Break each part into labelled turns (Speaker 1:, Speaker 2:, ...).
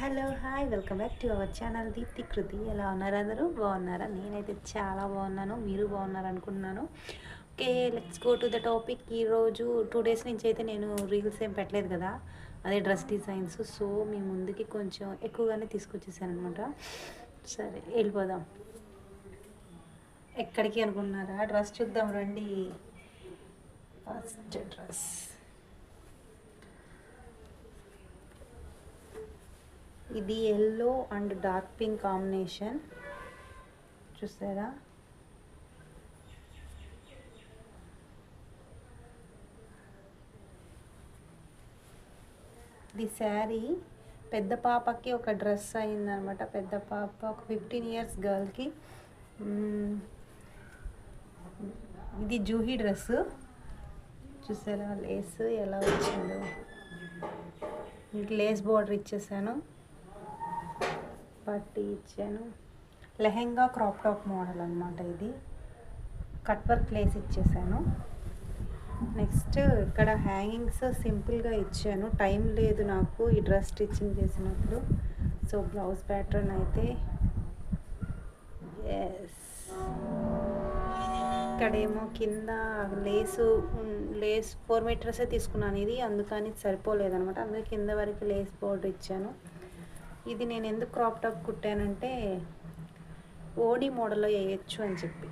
Speaker 1: Hello hi welcome back to our channel Deepti Kriti. ఎలా ఉన్నారు అందరూ? బాగున్నారా? నేనైతే చాలా బాగున్నాను. మీరు బాగున్నారు అనుకుంటున్నాను. Okay, let's go to the topic. ఈరోజు 2 డేస్ నుంచి అయితే నేను రీల్స్ ఏం పెట్టలేదు కదా, అదే డ్రెస్ డిజైన్స్. సో మీ ముందుకి కొంచెం ఎక్కువగానే తీసుకొచ్చేసాను అనమాట. సరే వెళ్ళిపోదాం. ఎక్కడికి అనుకున్నారా? డ్రెస్ చూద్దాం రండి. ఫస్ట్ డ్రెస్ ఇది yellow and dark pink combination. చూసారా? ఇది శారీ పెద్ద పాపకి ఒక డ్రెస్ అయిందనమాట. పెద్ద పాప ఒక 15 ఇయర్స్ గర్ల్కి. ఇది జూహీ డ్రెస్. చూసారా లేస్ ఎలా వచ్చిందో? లేస్ బార్డర్ ఇచ్చేసాను, పట్టి ఇచ్చాను. లెహెంగా క్రాప్ టాప్ మోడల్ అనమాట. ఇది కట్ వర్క్ లేస్ ఇచ్చేసాను. నెక్స్ట్ ఇక్కడ హ్యాంగింగ్స్ సింపుల్గా ఇచ్చాను. టైం లేదు నాకు ఈ డ్రెస్ స్టిచ్చింగ్ చేసినప్పుడు. సో బ్లౌజ్ ప్యాటర్న్ అయితే ఇక్కడేమో కింద లేస్ 4 మీటర్సే తీసుకున్నాను. ఇది అందుకని సరిపోలేదనమాట. అందుకే కింద వరకు లేస్ బోర్డర్ ఇచ్చాను. ఇది నేను ఎందుకు క్రాప్ టాప్ కుట్టానంటే ఓడి మోడల్లో వేయచ్చు అని చెప్పి.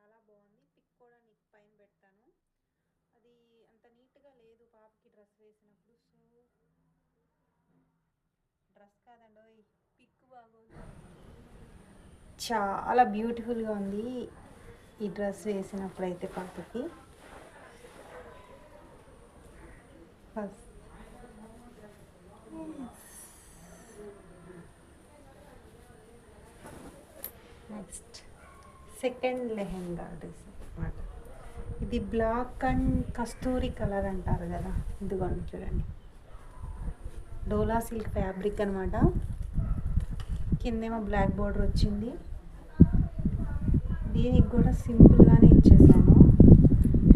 Speaker 1: చాలా బాగుంది. పిక్ కూడా నీకు పైన పెడతాను. అది అంత నీట్గా లేదు పాపకి డ్రెస్ వేసినప్పుడు. సో డ్రెస్ కాదండి, పిక్ బాగోదు. చాలా బ్యూటిఫుల్గా ఉంది ఈ డ్రెస్ వేసినప్పుడు అయితే పాపకి. First next second lehenga dress అనమాట. ఇది బ్లాక్ అండ్ కస్తూరి కలర్ అంటారు కదా, ఇదిగోండి చూడండి. డోలా సిల్క్ ఫ్యాబ్రిక్ అనమాట. కిందేమో బ్లాక్ బోర్డర్ వచ్చింది. దీనికి కూడా సింపుల్గానే ఇచ్చేసాను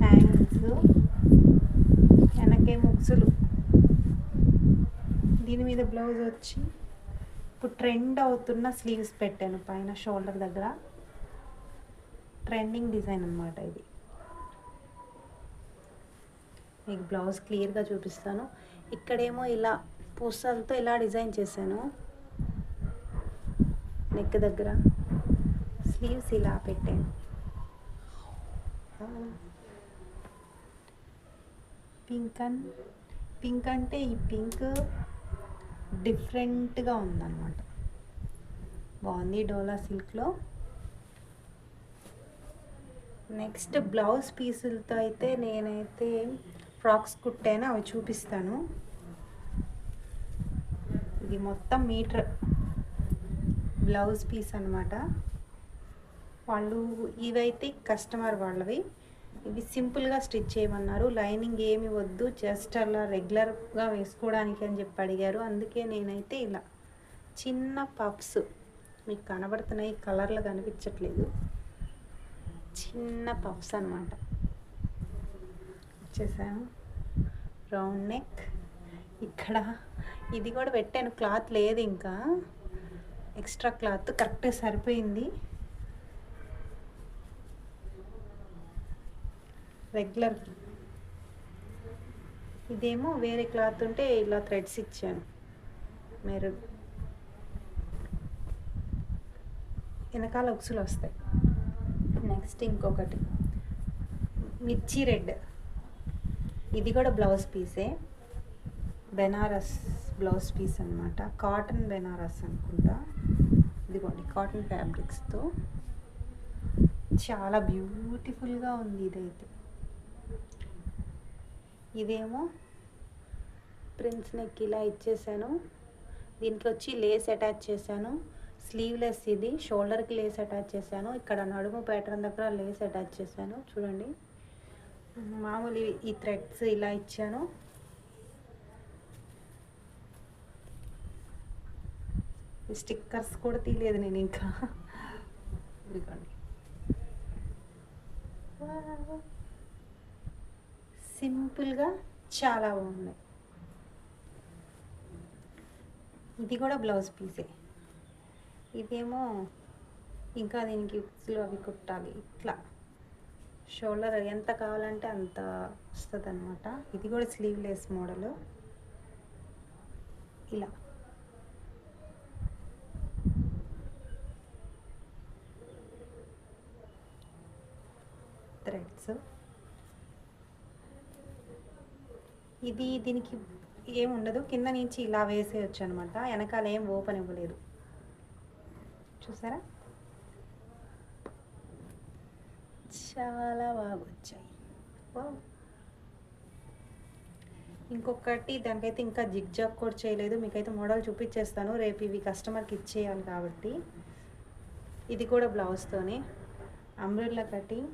Speaker 1: హ్యాంగింగ్స్. వెనకే ముక్సులు. దీని మీద బ్లౌజ్ వచ్చి ఇప్పుడు ట్రెండ్ అవుతున్న స్లీవ్స్ పెట్టాను పైన షోల్డర్ దగ్గర. ట్రెండింగ్ డిజైన్ అనమాట ఇది. మీకు బ్లౌజ్ క్లియర్గా చూపిస్తాను. ఇక్కడేమో ఇలా పూసలతో ఇలా డిజైన్ చేశాను. నెక్ దగ్గర స్లీవ్స్ ఇలా పెట్టాను. పింక్ అంటే ఈ పింక్ డిఫరెంట్గా ఉందన్నమాట. బాగుంది డోలా సిల్క్లో. నెక్స్ట్ బ్లౌజ్ పీసులతో అయితే నేనైతే ఫ్రాక్స్ కుట్టాను, అవి చూపిస్తాను. ఇది మొత్తం మీటర్ బ్లౌజ్ పీస్ అనమాట. వాళ్ళు ఇవైతే కస్టమర్ వాళ్ళవి. ఇవి సింపుల్గా స్టిచ్ చేయమన్నారు. లైనింగ్ ఏమి వద్దు, జస్ట్ అలా రెగ్యులర్గా వేసుకోవడానికి అని చెప్పి అడిగారు. అందుకే నేనైతే ఇలా చిన్న పఫ్స్, మీకు కనబడుతున్నాయి, కలర్లు కనిపించట్లేదు, చిన్న పఫ్స్ అనమాట ఇచ్చేసాను. Round neck. ఇక్కడ ఇది కూడా పెట్టాను, క్లాత్ లేదు ఇంకా, ఎక్స్ట్రా క్లాత్ కరెక్ట్గా సరిపోయింది. రెగ్యులర్. ఇదేమో వేరే క్లాత్ ఉంటే ఇలా థ్రెడ్స్ ఇచ్చాను. మెరూన్ వెనకాల ఉక్సులు వస్తాయి. నెక్స్ట్ ఇంకొకటి మిర్చి రెడ్. ఇది కూడా బ్లౌజ్ పీసే, బెనారస్ బ్లౌజ్ పీస్ అనమాట. కాటన్ బెనారస్ అనుకుంటా. ఇదిగోండి కాటన్ ఫ్యాబ్రిక్స్తో చాలా బ్యూటిఫుల్గా ఉంది ఇదైతే. ఇదేమో ప్రిన్స్ నెక్ ఇలా ఇచ్చేసాను. దీనికి వచ్చి లేస్ అటాచ్ చేశాను. స్లీవ్లెస్ ఇది, షోల్డర్కి లేస్ అటాచ్ చేశాను. ఇక్కడ నడుము ప్యాటర్న్ దగ్గర లేస్ అటాచ్ చేశాను చూడండి. మామూలు ఈ థ్రెడ్స్ ఇలా ఇచ్చాను. స్టిక్కర్స్ కూడా తీయలేదు నేను ఇంకా. ఇదిగోండి, సింపుల్గా చాలా బాగున్నాయి. ఇది కూడా బ్లౌజ్ పీసే. ఇదేమో ఇంకా దీనికి ఉక్సులు అవి కుట్టాలి. ఇట్లా షోల్డర్ ఎంత కావాలంటే అంత వస్తుంది అనమాట. ఇది కూడా స్లీవ్లెస్ మోడల్. ఇలా థ్రెడ్స్. ఇది దీనికి ఏం ఉండదు, కింద నుంచి ఇలా వేసేయచ్చు అనమాట. వెనకాల ఏం ఓపెన్ ఇవ్వలేదు, చూసారా? చాలా బాగా వచ్చాయి. ఇంకొకటి దానికైతే ఇంకా జిగ్ జాగ్ కూడా చేయలేదు, మీకైతే మోడల్ చూపించేస్తాను రేపు. ఇవి కస్టమర్కి ఇచ్చేయాలి కాబట్టి. ఇది కూడా బ్లౌజ్తోనే అంబ్రెల్లా కటింగ్,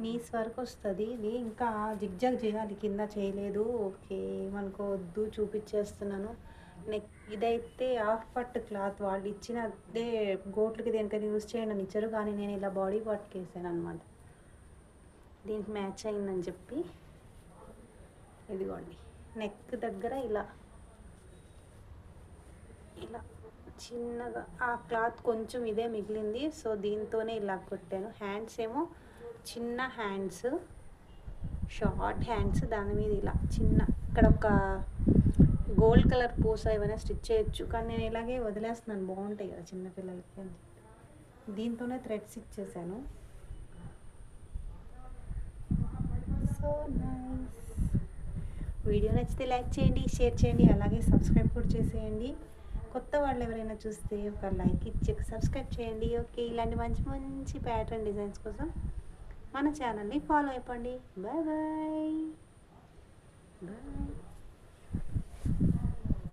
Speaker 1: నీస్ వరకు వస్తుంది. ఇది ఇంకా జిగ్జాగ్ చేయాలి, కింద చేయలేదు. ఓకే ఏమనుకోవద్దు, చూపించేస్తున్నాను. నెక్ ఇదైతే హాఫ్ పట్టు క్లాత్, వాళ్ళు ఇచ్చినదే గోట్లకి దేనికైనా యూజ్ చేయండి అని ఇచ్చారు, కానీ నేను ఇలా బాడీ పార్ట్కి వేసాను అనమాట. దీనికి మ్యాచ్ అయిందని చెప్పి. ఇదిగోండి, నెక్ దగ్గర ఇలా ఇలా చిన్నగా ఆ క్లాత్ కొంచెం ఇదే మిగిలింది, సో దీంతోనే ఇలా కొట్టాను. హ్యాండ్స్ ఏమో చిన్న హ్యాండ్స్, షార్ట్ హ్యాండ్స్, దాని మీద ఇలా చిన్న ఇక్కడ ఒక గోల్డ్ కలర్ పూస ఏమైనా స్టిచ్ చేయొచ్చు, కానీ నేను ఇలాగే వదిలేస్తున్నాను, బాగుంటాయి కదా చిన్నపిల్లలకి అని. దీంతోనే థ్రెడ్స్ ఇచ్చేసాను. So nice. వీడియో నచ్చితే లైక్ చేయండి, షేర్ చేయండి, అలాగే సబ్స్క్రైబ్ కూడా చేసేయండి. కొత్త వాళ్ళు ఎవరైనా చూస్తే ఒక లైక్ ఇచ్చి సబ్స్క్రైబ్ చేయండి. ఓకే, ఇలాంటి మంచి మంచి ప్యాటర్న్ డిజైన్స్ కోసం మన ఛానల్ని ఫాలో అయిపోండి. Bye bye bye.